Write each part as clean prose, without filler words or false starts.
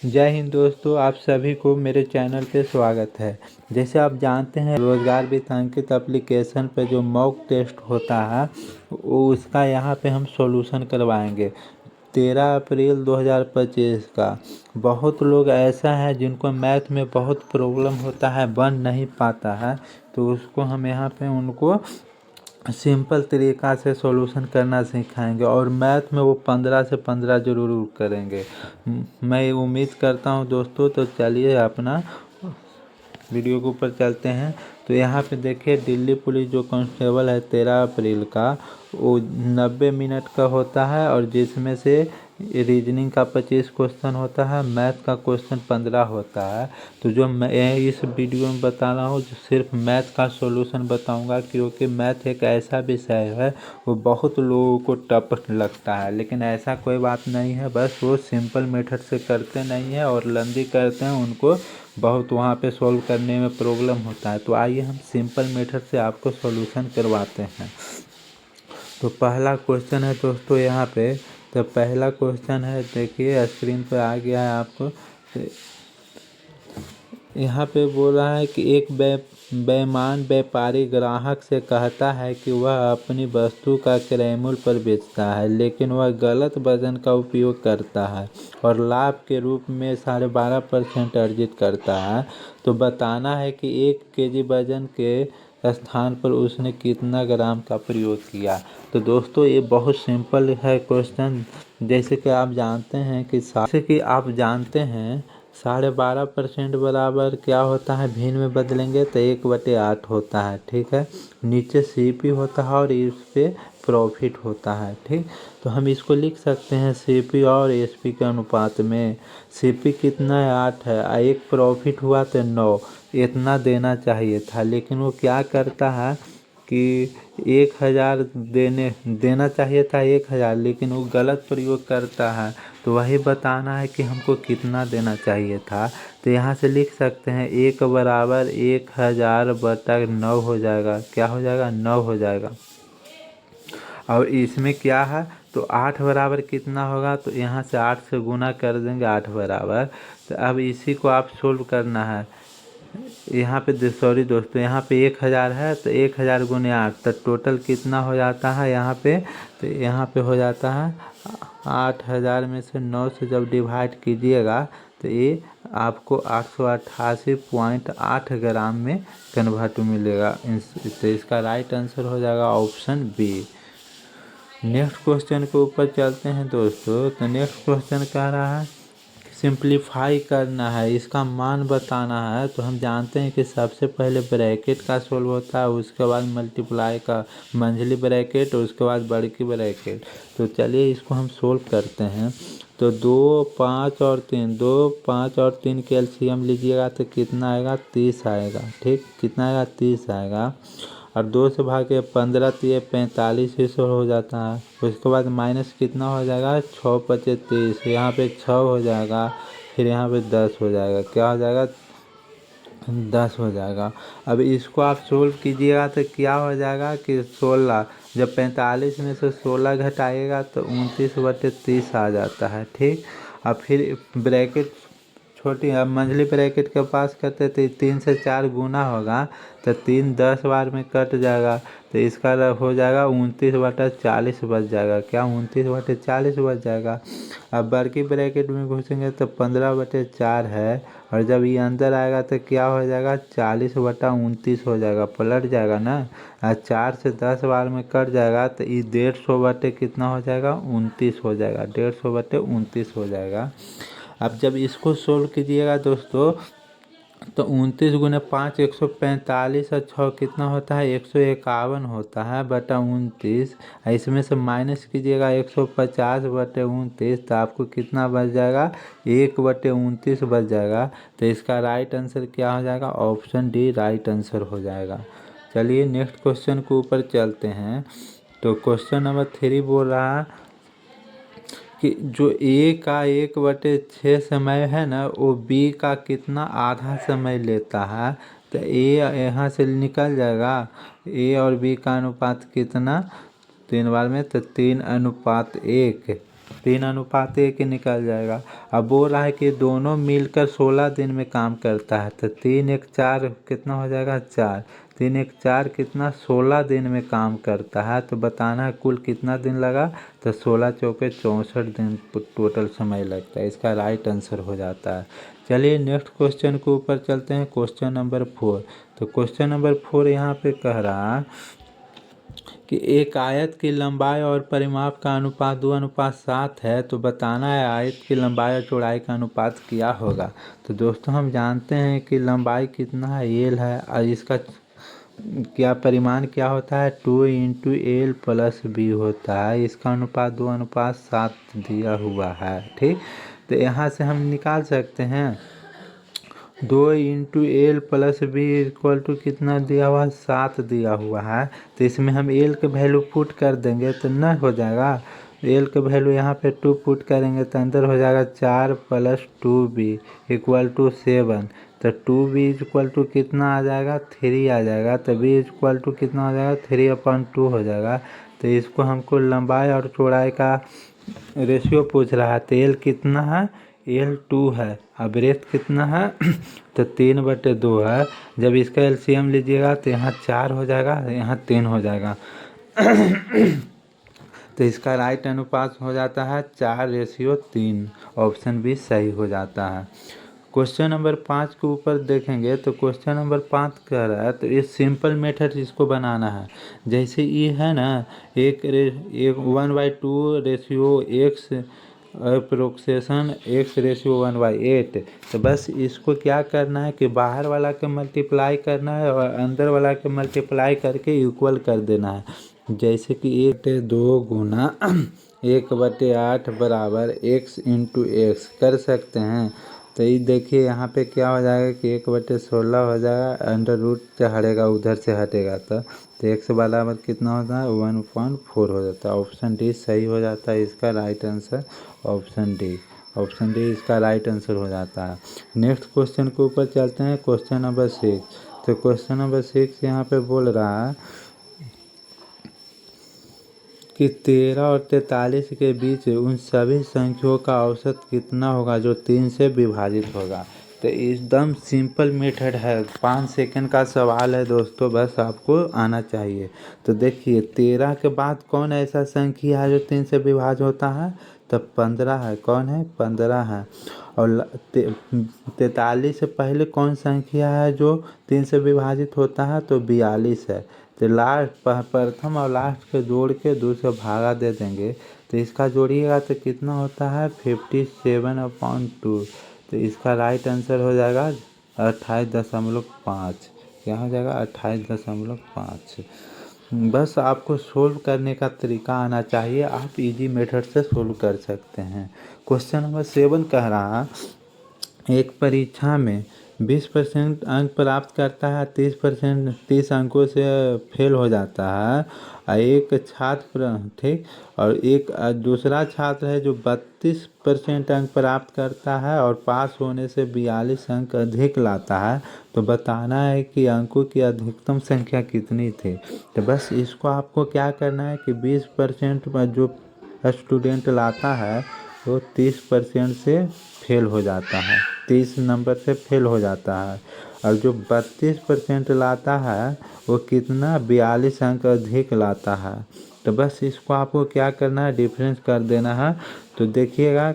जय हिंद दोस्तों, आप सभी को मेरे चैनल पे स्वागत है। जैसे आप जानते हैं, रोजगार वित्तांकित एप्लीकेशन पे जो मॉक टेस्ट होता है वो उसका यहाँ पे हम सॉल्यूशन करवाएंगे 13 अप्रैल 2025 का। बहुत लोग ऐसा है जिनको मैथ में बहुत प्रॉब्लम होता है, बन नहीं पाता है, तो उसको हम यहाँ पे उनको सिंपल तरीक़ा से सॉल्यूशन करना सिखाएंगे और मैथ में वो 15 से 15 ज़रूर करेंगे। मैं उम्मीद करता हूँ दोस्तों। तो चलिए अपना वीडियो के ऊपर चलते हैं। तो यहाँ पे देखिए, दिल्ली पुलिस जो कांस्टेबल है 13 अप्रैल का, वो 90 मिनट का होता है और जिसमें से रीजनिंग का 25 क्वेश्चन होता है, मैथ का क्वेश्चन 15 होता है। तो जो मैं इस वीडियो में बता रहा हूँ जो सिर्फ मैथ का सॉल्यूशन बताऊंगा, क्योंकि मैथ एक ऐसा विषय है वो बहुत लोगों को टफ लगता है, लेकिन ऐसा कोई बात नहीं है। बस वो सिंपल मेथड से करते नहीं है और लंबी करते हैं, उनको बहुत वहाँ पे सॉल्व करने में प्रॉब्लम होता है। तो आइए हम सिंपल मेथड से आपको सॉल्यूशन करवाते हैं। तो पहला क्वेश्चन है दोस्तों यहाँ पे। तो पहला क्वेश्चन है, देखिए स्क्रीन पर आ गया है आपको। तो यहाँ पे बोल रहा है कि एक बेईमान व्यापारी ग्राहक से कहता है कि वह अपनी वस्तु का क्रय मूल्य पर बेचता है, लेकिन वह गलत वजन का उपयोग करता है और लाभ के रूप में 12.5% अर्जित करता है। तो बताना है कि 1 केजी वजन के स्थान पर उसने कितना ग्राम का प्रयोग किया। तो दोस्तों ये बहुत सिंपल है क्वेश्चन। जैसे कि आप जानते हैं कि 12.5% बराबर क्या होता है, भिन्न में बदलेंगे तो 1/8 होता है। ठीक है, नीचे सीपी होता है और इस पे प्रॉफिट होता है। ठीक, तो हम इसको लिख सकते हैं सीपी और एसपी के अनुपात में। सीपी कितना है, 8 है, एक प्रॉफिट हुआ तो 9, इतना देना चाहिए था, लेकिन वो क्या करता है कि 1000 देना चाहिए था 1000, लेकिन वो गलत प्रयोग करता है। तो वही बताना है कि हमको कितना देना चाहिए था। तो यहाँ से लिख सकते हैं 1 बराबर 1000/9 हो जाएगा। क्या हो जाएगा, 9 हो जाएगा। और इसमें क्या है, तो 8 बराबर कितना होगा, तो यहाँ से 8 से गुना कर देंगे 8 बराबर। तो अब इसी को आप सोल्व करना है। यहाँ पे सॉरी दोस्तों, यहाँ पे 1000 है तो 1000 गुने 8, तो टोटल कितना हो जाता है यहाँ पे, तो यहाँ पे हो जाता है 8000 में से 9 से जब डिवाइड कीजिएगा तो ये आपको 888.8 ग्राम में कन्वर्ट मिलेगा। तो इसका राइट आंसर हो जाएगा ऑप्शन बी। नेक्स्ट क्वेश्चन के ऊपर चलते हैं दोस्तों। तो नेक्स्ट क्वेश्चन कह रहा है सिंप्लीफाई करना है, इसका मान बताना है। तो हम जानते हैं कि सबसे पहले ब्रैकेट का सोल्व होता है, उसके बाद मल्टीप्लाई का मंझली ब्रैकेट और उसके बाद बड़की ब्रैकेट। तो चलिए इसको हम सोल्व करते हैं। तो 2, 5 और 3, 2, 5 और 3 के एलसीएम लीजिएगा तो कितना आएगा, 30 आएगा। ठीक, कितना आएगा, 30 आएगा। और 2 से भागे 15 तो 45 ही सौ हो जाता है। उसके बाद माइनस कितना हो जाएगा, 6×5 = 30, यहाँ पे 6 हो जाएगा, फिर यहाँ पे 10 हो जाएगा। क्या हो जाएगा, 10 हो जाएगा। अब इसको आप सोल्व कीजिएगा तो क्या हो जाएगा कि 16, जब 45 में से 16 घटाइएगा तो 29/30 आ जाता है। ठीक, अब फिर ब्रैकेट छोटी, अब मंझली ब्रैकेट के पास करते तो 3 से 4 गुना होगा, तो 3 10 बार में कट जाएगा, तो इसका हो जाएगा 29/40 बच जाएगा। क्या, 29/40 बच जाएगा। अब बड़की ब्रैकेट में घुसेंगे तो 15/4 है, और जब ये अंदर आएगा तो क्या हो जाएगा, 40/29 हो जाएगा, पलट जाएगा ना। 4 से 10 बार में कट जाएगा तो ये 150 कितना हो जाएगा, 29 हो जाएगा, 150/29 हो जाएगा। अब जब इसको सोल्व कीजिएगा दोस्तों तो 29 गुने 5 145 और 6 कितना होता है, 151 होता है बटा 29। इसमें से माइनस कीजिएगा 150/29, तो आपको कितना बच जाएगा, 1/29 बच जाएगा। तो इसका राइट आंसर क्या हो जाएगा, ऑप्शन डी राइट आंसर हो जाएगा। चलिए नेक्स्ट क्वेश्चन के ऊपर चलते हैं। तो क्वेश्चन नंबर 3 बोल रहा है कि जो ए का 1/6 समय है ना, वो बी का कितना आधा समय लेता है। तो ए यहाँ से निकल जाएगा, ए और बी का अनुपात कितना, 3 बार में तो 3:1। 3:1 निकल जाएगा। अब बोल रहा है कि दोनों मिलकर 16 दिन में काम करता है, तो 3 1 4 कितना हो जाएगा 4, 3 1 4 कितना 16 दिन में काम करता है। तो बताना है कुल कितना दिन लगा, तो 16 चौके 64 दिन टोटल समय लगता है। इसका राइट आंसर हो जाता है। चलिए नेक्स्ट क्वेश्चन के ऊपर चलते हैं, क्वेश्चन नंबर 4। तो क्वेश्चन नंबर 4 यहाँ पे कह रहा है कि एक आयत की लंबाई और परिमाप का अनुपात 2:7 है, तो बताना है आयत की लंबाई और चौड़ाई का अनुपात क्या होगा। तो दोस्तों हम जानते हैं कि लंबाई कितना है, एल है, और इसका क्या परिमाण क्या होता है 2 × L + B होता है। इसका अनुपात 2:7 दिया हुआ है। ठीक, तो यहाँ से हम निकाल सकते हैं 2 × L + B = कितना दिया हुआ है 7 दिया हुआ है। तो इसमें हम L के वैल्यू पुट कर देंगे तो न हो जाएगा। L के वैल्यू यहाँ पे 2 पुट करेंगे तो अंदर हो जाएगा 4 + 2B = 7। तो 2B = कितना आ जाएगा 3 आ जाएगा। तो B = कितना हो जाएगा 3/2 हो जाएगा। तो इसको हमको लंबाई और चौड़ाई का रेशियो पूछ रहा है। तो L कितना है, L 2 है। अब ब्रेथ कितना है तो 3/2 है। जब इसका एलसीएम लीजिएगा तो यहाँ 4 हो जाएगा, यहाँ 3 हो जाएगा। तो इसका राइट अनुपात हो जाता है 4:3। ऑप्शन बी सही हो जाता है। क्वेश्चन नंबर 5 के ऊपर देखेंगे तो क्वेश्चन नंबर 5 कह रहा है, तो ये सिंपल मेथड इसको बनाना है। जैसे ये है ना, एक 1/2 रेशियो x अप्रोक्सेशन x/1/8। तो बस इसको क्या करना है कि बाहर वाला के मल्टीप्लाई करना है और अंदर वाला के मल्टीप्लाई करके इक्वल कर देना है। जैसे कि 1/2 गुना 1/8 बराबर x × x कर सकते हैं। तो ये देखिए यहाँ पे क्या हो जाएगा कि 1/16 हो जाएगा, अंडर रूट से हटेगा, उधर से हटेगा तो x बराबर कितना होता है 1.4 हो जाता है। ऑप्शन डी सही हो जाता है। इसका राइट आंसर ऑप्शन डी इसका राइट आंसर हो जाता है। नेक्स्ट क्वेश्चन के ऊपर चलते हैं, क्वेश्चन नंबर 6। तो क्वेश्चन नंबर 6 यहाँ पे बोल रहा है कि 13 और 43 के बीच उन सभी संख्याओं का औसत कितना होगा जो 3 से विभाजित होगा। तो एकदम सिंपल मेथड है, 5 सेकंड का सवाल है दोस्तों, बस आपको आना चाहिए। तो देखिए 13 के बाद कौन ऐसा संख्या है जो 3 से विभाजित होता है, तो 15 है। कौन है 15 है। और 43 से पहले कौन संख्या है जो 3 से विभाजित होता है, तो 42 है। तो लास्ट प्रथम और लास्ट के जोड़ के 2 से भागा दे देंगे, तो इसका जोड़िएगा तो कितना होता है 57/2। तो इसका राइट आंसर हो जाएगा 28.5। क्या हो जाएगा 28.5। बस आपको सोल्व करने का तरीका आना चाहिए, आप इजी मेथड से सोल्व कर सकते हैं। क्वेश्चन नंबर 7 कह रहा है, एक परीक्षा में 20% अंक प्राप्त करता है, 30 अंकों से फेल हो जाता है। एक छात्र ठीक, और एक दूसरा छात्र है जो 32% अंक प्राप्त करता है और पास होने से 42 अंक अधिक लाता है। तो बताना है कि अंकों की अधिकतम संख्या कितनी थी। तो बस इसको आपको क्या करना है कि 20% जो स्टूडेंट लाता है वो 30% से फेल हो जाता है, 30 नंबर से फेल हो जाता है। और जो 32% लाता है वो कितना 42 अंक अधिक लाता है। तो बस इसको आपको क्या करना है डिफरेंस कर देना है। तो देखिएगा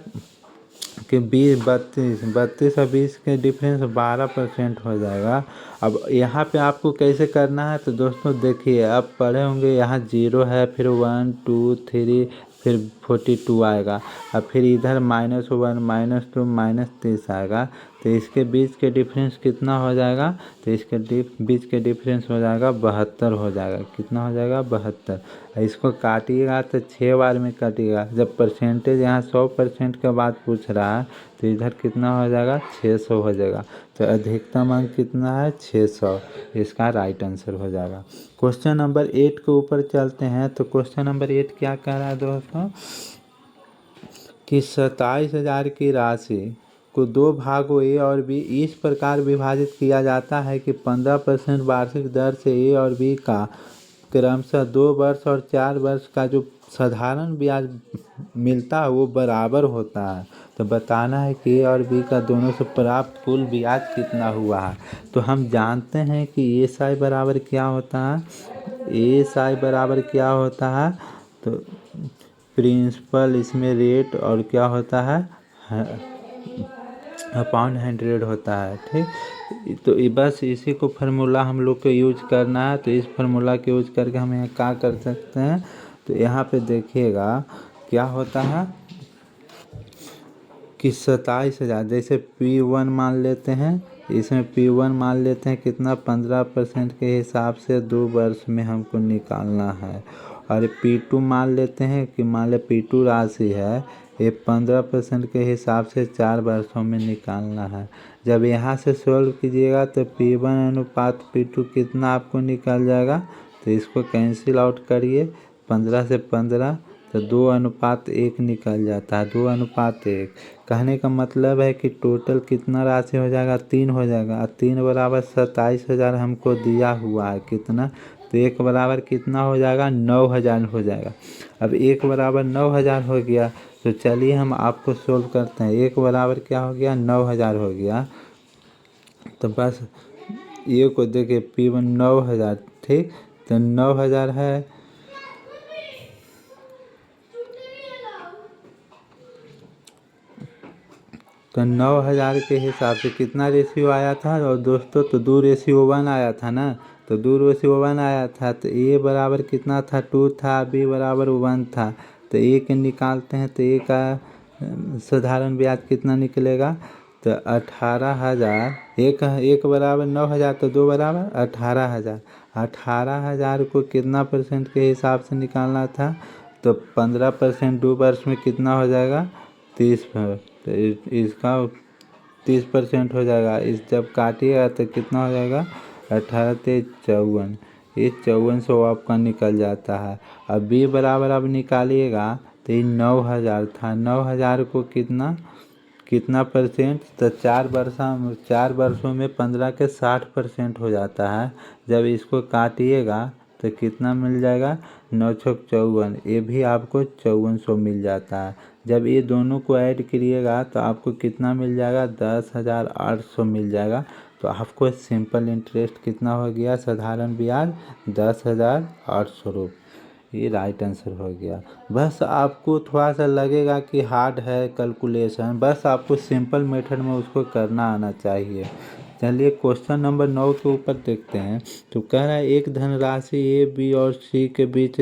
कि 32 और 20 के डिफरेंस 12% हो जाएगा। अब यहाँ पे आपको कैसे करना है, तो दोस्तों देखिए आप पढ़े होंगे, यहाँ 0 है, फिर 1 2 3 फिर 42 आएगा, और फिर इधर -1 -2 -30 आएगा। तो इसके बीच के डिफरेंस कितना हो जाएगा, तो इसके बीच के डिफरेंस हो जाएगा 72 हो जाएगा। कितना हो जाएगा 72। इसको काटिएगा तो 6 बार में काटिएगा। जब परसेंटेज यहाँ 100% के बाद पूछ रहा है तो इधर कितना हो जाएगा 600 हो जाएगा। तो अधिकतम अंक कितना है 600, इसका राइट आंसर हो जाएगा। क्वेश्चन नंबर 8 के ऊपर चलते हैं। तो क्वेश्चन नंबर 8 क्या कह रहा है दोस्तों कि 27,000 की राशि को 2 भागों ए और बी इस प्रकार विभाजित किया जाता है कि 15% वार्षिक दर से ए और बी का क्रमशः 2 वर्ष और 4 वर्ष का जो साधारण ब्याज मिलता है वो बराबर होता है। तो बताना है कि ए और बी का दोनों से प्राप्त कुल ब्याज कितना हुआ है। तो हम जानते हैं कि एस आई बराबर क्या होता है, एस आई बराबर क्या होता है, तो प्रिंसिपल इसमें रेट और क्या होता है अपॉन 100 होता है। ठीक, तो बस इसी को फार्मूला हम लोग को यूज करना है। तो इस फार्मूला के यूज करके हम यहाँ क्या कर सकते हैं, तो यहाँ पे देखिएगा क्या होता है कि 27,000, जैसे P1 मान लेते हैं, इसमें P1 मान लेते हैं कितना 15% के हिसाब से 2 वर्ष में हमको निकालना है। और P2 मान लेते हैं कि मान ले P2 राशि है, ये 15% के हिसाब से 4 वर्षों में निकालना है। जब यहाँ से सॉल्व कीजिएगा तो P1 अनुपात P2 कितना आपको निकल जाएगा, तो इसको कैंसिल आउट करिए 15 से 15, तो 2:1 निकल जाता है, 2:1। कहने का मतलब है कि टोटल कितना राशि हो जाएगा, 3 हो जाएगा। 3 बराबर 27,000 हमको दिया हुआ है कितना, तो 1 बराबर कितना हो जाएगा, 9,000 हो जाएगा। अब 1 बराबर 9,000 हो गया, तो चलिए हम आपको सोल्व करते हैं। 1 बराबर क्या हो गया, 9,000 हो गया। तो बस ये को देखिए P1 9,000, ठीक, तो 9,000 है, तो 9,000 के हिसाब से कितना रेशियो आया था और दोस्तों, तो 2:1 आया था ना, तो 2:1 आया था। तो ए बराबर कितना था, 2 था, बी बराबर 1 था। तो ए के निकालते हैं, तो ए का साधारण ब्याज कितना निकलेगा, तो 18,000। एक बराबर 9,000, तो 2 बराबर 18,000। 18,000 को कितना % के हिसाब से निकालना था, तो 15% 2 वर्ष में कितना हो जाएगा, 30, तो इसका 30% हो जाएगा। इस जब काटिएगा तो कितना हो जाएगा, 18 ते 54, ये 5400 आपका निकल जाता है। अब बी बराबर अब निकालिएगा, तो ये 9,000 था, 9,000 को कितना %, तो 4 वर्षों में 15 के 60% हो जाता है। जब इसको काटिएगा तो कितना मिल जाएगा, 954, ये भी आपको 5400 मिल जाता है। जब ये दोनों को ऐड करिएगा तो आपको कितना मिल जाएगा, 10,800 मिल जाएगा। तो आपको सिंपल इंटरेस्ट कितना हो गया, साधारण ब्याज 10,800 रुपये, ये राइट आंसर हो गया। बस आपको थोड़ा सा लगेगा कि हार्ड है कैलकुलेशन, बस आपको सिंपल मेथड में उसको करना आना चाहिए। चलिए क्वेश्चन नंबर 9 के ऊपर देखते हैं। तो कह रहा है एक धनराशि ए, बी और सी के बीच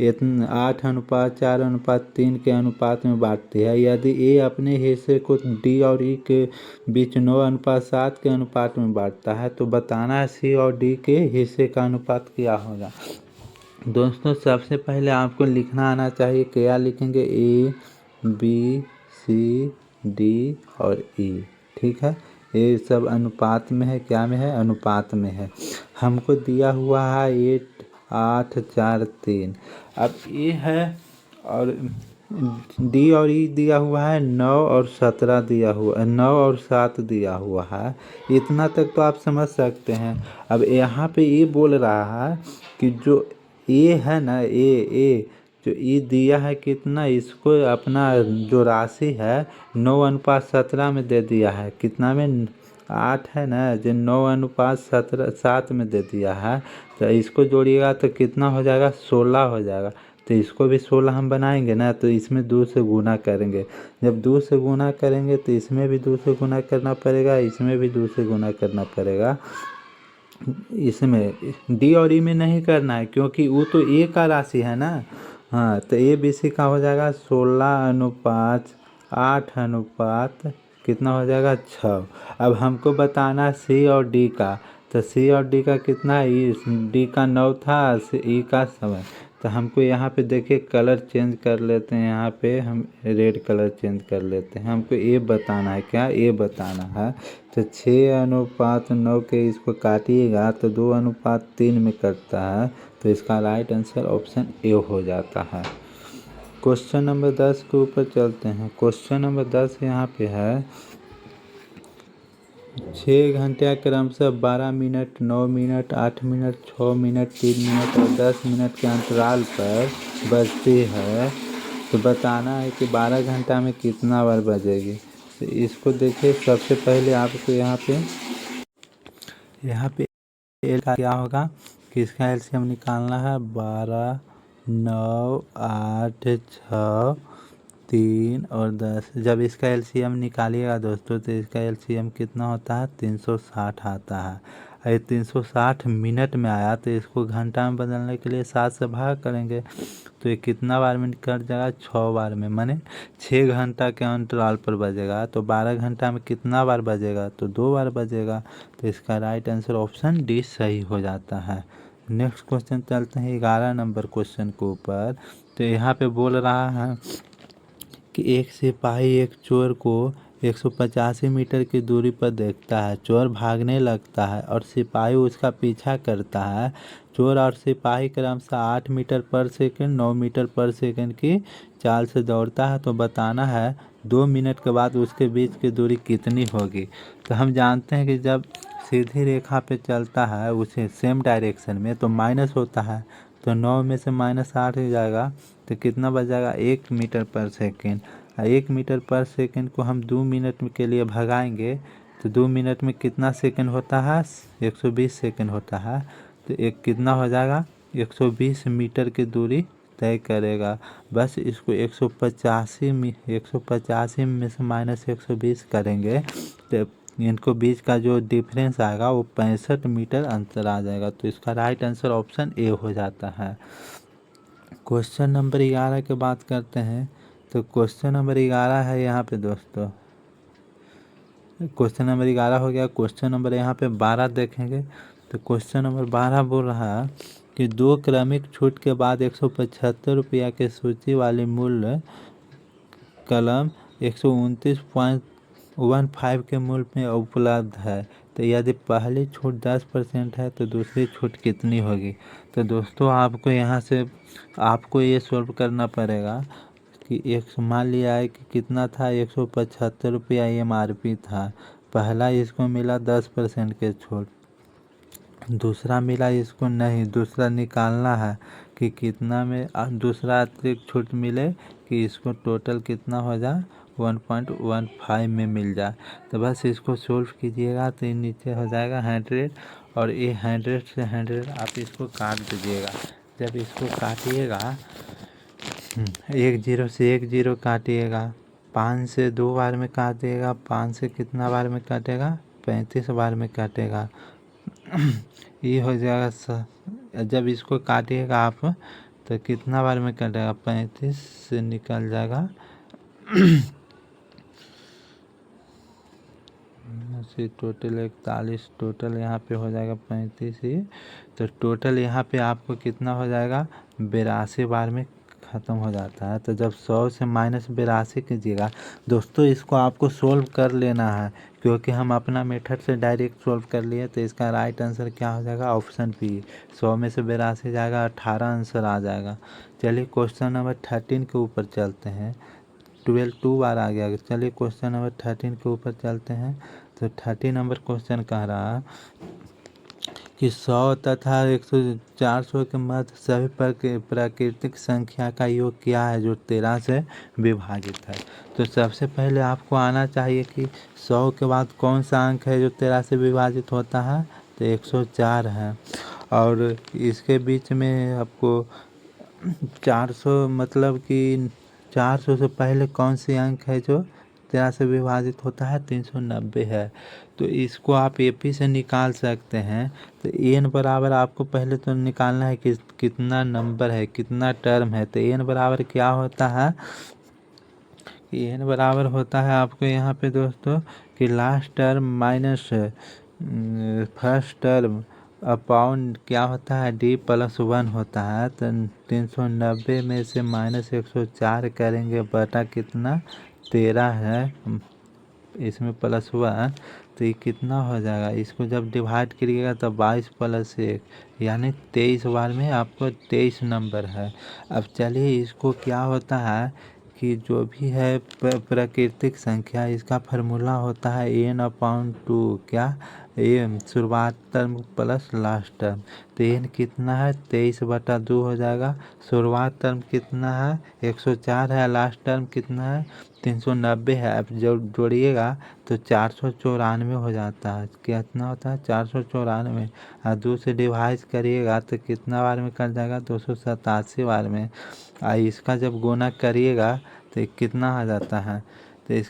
8:4:3 के अनुपात में बांटती है। यदि ए अपने हिस्से को डी और ई के बीच 9:7 के अनुपात में बांटता है, तो बताना है सी और डी के हिस्से का अनुपात क्या होगा। दोस्तों सबसे पहले आपको लिखना आना चाहिए, क्या लिखेंगे, ए, बी, सी, डी और ई, ठीक है। ये सब अनुपात में है, क्या में है, अनुपात में है। हमको दिया हुआ है 8, 8, 4, 3। अब ये है और डी और ई दिया हुआ है 9 और 17 दिया हुआ है, 9 और 7 दिया हुआ है। इतना तक तो आप समझ सकते हैं। अब यहाँ पे ये बोल रहा है कि जो ए है ना, ए जो ई दिया है कितना, इसको अपना जो राशि है 9:17 में दे दिया है, कितना में, 8 है ना, जो 9:7 में दे दिया है। तो इसको जोड़िएगा तो कितना हो जाएगा, 16 हो जाएगा। तो इसको भी 16 हम बनाएंगे ना, तो इसमें 2 से गुना करेंगे। जब 2 से गुना करेंगे तो इसमें भी 2 से गुना करना पड़ेगा, इसमें भी 2 से गुना करना पड़ेगा। इसमें डी और ई में नहीं करना है क्योंकि वो तो ए का राशि है ना। हाँ, तो ए बी सी का हो जाएगा 16:8 कितना हो जाएगा, 6। अब हमको बताना सी और डी का, तो सी और डी का कितना है, डी का 9 था, ई का 7। तो हमको यहाँ पे देखिए कलर चेंज कर लेते हैं, यहाँ पे हम रेड कलर चेंज कर लेते हैं। हमको ये बताना है, क्या ये बताना है। तो 6:9 के इसको काटिएगा तो 2:3 में कटता है, तो इसका राइट आंसर ऑप्शन ए हो जाता है। क्वेश्चन नंबर 10 के ऊपर चलते हैं। क्वेश्चन नंबर 10 यहाँ पे है, 6 घंटे क्रमशः 12 minute, 9 minute, 8 minute, 6 minute, 3 minute और 10 मिनट के अंतराल पर बजती है। तो बताना है कि 12 घंटा में कितना बार बजेगी। तो इसको देखिए, सबसे पहले आपको यहाँ पे एल का क्या होगा कि इसका एलसीएम निकालना है। 12, 9, 8, 6, 3 और 10। जब इसका एलसीएम निकालिएगा दोस्तों तो इसका एलसीएम कितना होता है, 360 आता है। ये 360 मिनट में आया तो इसको घंटा में बदलने के लिए 7 से भाग करेंगे तो ये कितना बार में कट जाएगा, 6 बार में, माने 6 घंटा के अंतराल पर बजेगा। तो 12 घंटा में कितना बार बजेगा, तो 2 बार बजेगा। तो इसका राइट आंसर ऑप्शन डी सही हो जाता है। नेक्स्ट क्वेश्चन चलते हैं 11 नंबर क्वेश्चन के ऊपर। तो यहाँ पे बोल रहा है कि एक सिपाही एक चोर को 185 मीटर की दूरी पर देखता है। चोर भागने लगता है और सिपाही उसका पीछा करता है। चोर और सिपाही क्रमशः 8 मीटर पर सेकंड, 9 मीटर पर सेकंड की चाल से दौड़ता है। तो बताना है 2 मिनट के बाद उसके बीच की दूरी कितनी होगी। तो हम जानते हैं कि जब सीधी रेखा पे चलता है उसे सेम डायरेक्शन में तो माइनस होता है। तो 9 में से -8 हो जाएगा तो कितना बच जाएगा, 1 मीटर पर सेकेंड। 1 मीटर पर सेकेंड को हम 2 मिनट के लिए भगाएंगे तो 2 मिनट में कितना सेकेंड होता है, 120 सेकेंड होता है। तो एक कितना हो जाएगा, 120 मीटर की दूरी तय करेगा। बस इसको 185 में से -120 करेंगे तो इनको बीच का जो डिफरेंस आएगा वो 65 मीटर अंतर आ जाएगा। तो इसका राइट आंसर ऑप्शन ए हो जाता है। क्वेश्चन नंबर 11 की बात करते हैं। तो क्वेश्चन नंबर 11 है यहाँ पे दोस्तों, क्वेश्चन नंबर 11 हो गया। क्वेश्चन नंबर यहाँ पे 12 देखेंगे। तो क्वेश्चन नंबर 12 बोल रहा है कि 2 क्रमिक छूट के बाद 175 रुपया के सूची वाली मूल्य कलम 129.15 के मूल्य में उपलब्ध है। तो यदि पहली छूट 10% है तो दूसरी छूट कितनी होगी। तो दोस्तों आपको यहाँ से आपको ये सॉल्व करना पड़ेगा कि एक मान लिया है कि कितना था, 175 रुपया MRP था। पहला इसको मिला 10% के छूट, दूसरा मिला इसको नहीं, दूसरा निकालना है कि कितना में दूसरा अतिरिक्त छूट मिले कि इसको टोटल कितना हो जाए, 1.15 में मिल जाए। तो बस इसको सोल्व कीजिएगा तो ये नीचे हो जाएगा 100 और ये 100 से 100 आप इसको काट दीजिएगा। जब इसको काटिएगा 1 0 से 1 0 काटिएगा, 5 से 2 बार में काटिएगा, 5 से कितना बार में काटेगा, 35 बार में काटेगा। ये हो जाएगा। जब इसको काटिएगा आप तो कितना बार में कटेगा, 35 से निकल जाएगा टोटल 41, टोटल यहाँ पे हो जाएगा 35 ही। तो टोटल यहाँ पे आपको कितना हो जाएगा, 82 बार में ख़त्म हो जाता है। तो जब 100 से -82 कीजिएगा दोस्तों, इसको आपको सोल्व कर लेना है क्योंकि हम अपना मेथड से डायरेक्ट सोल्व कर लिए। तो इसका राइट आंसर क्या हो जाएगा, ऑप्शन बी। 100 में से 82 जाएगा, 18 आंसर आ जाएगा। चलिए क्वेश्चन नंबर 13 के ऊपर चलते हैं। 12 2 बार आ गया। चलिए क्वेश्चन नंबर 13 के ऊपर चलते हैं। तो 30 नंबर क्वेश्चन कह रहा है कि 100 तथा 400 के मध्य सभी प्राकृतिक संख्या का योग क्या है जो 13 से विभाजित है। तो सबसे पहले आपको आना चाहिए कि 100 के बाद कौन सा अंक है जो 13 से विभाजित होता है। तो 104 है। और इसके बीच में आपको 400 मतलब कि 400 से पहले कौन सी अंक है जो 13 से विभाजित होता है, 390 है। तो इसको आप एपी से निकाल सकते हैं। तो एन बराबर आपको पहले तो निकालना है कि कितना नंबर है, कितना टर्म है। तो एन बराबर क्या होता है, एन बराबर होता है आपको यहाँ पे दोस्तों कि last term minus first term upon क्या होता है, डी प्लस 1 होता है। तो 390 में से -104 करेंगे बटा कितना, 13 है, इसमें +1। तो ये कितना हो जाएगा, इसको जब डिवाइड करिएगा तो 22 + 1 यानी 23 बार में आपको 23 नंबर है। अब चलिए इसको क्या होता है कि जो भी है प्राकृतिक संख्या, इसका फार्मूला होता है n/2। क्या? n शुरुआत टर्म प्लस लास्ट टर्म। तो n कितना है? 23/2 हो जाएगा। शुरुआत टर्म कितना है? 104 है। लास्ट टर्म कितना है? 390 है। अब जब जोड़िएगा तो 494 हो जाता है। कितना होता है? 494। और 2 से डिवाइड करिएगा तो कितना बार में कर जाएगा? 287 बार में। इसका जब गुना करिएगा तो कितना आ जाता है? तो इसका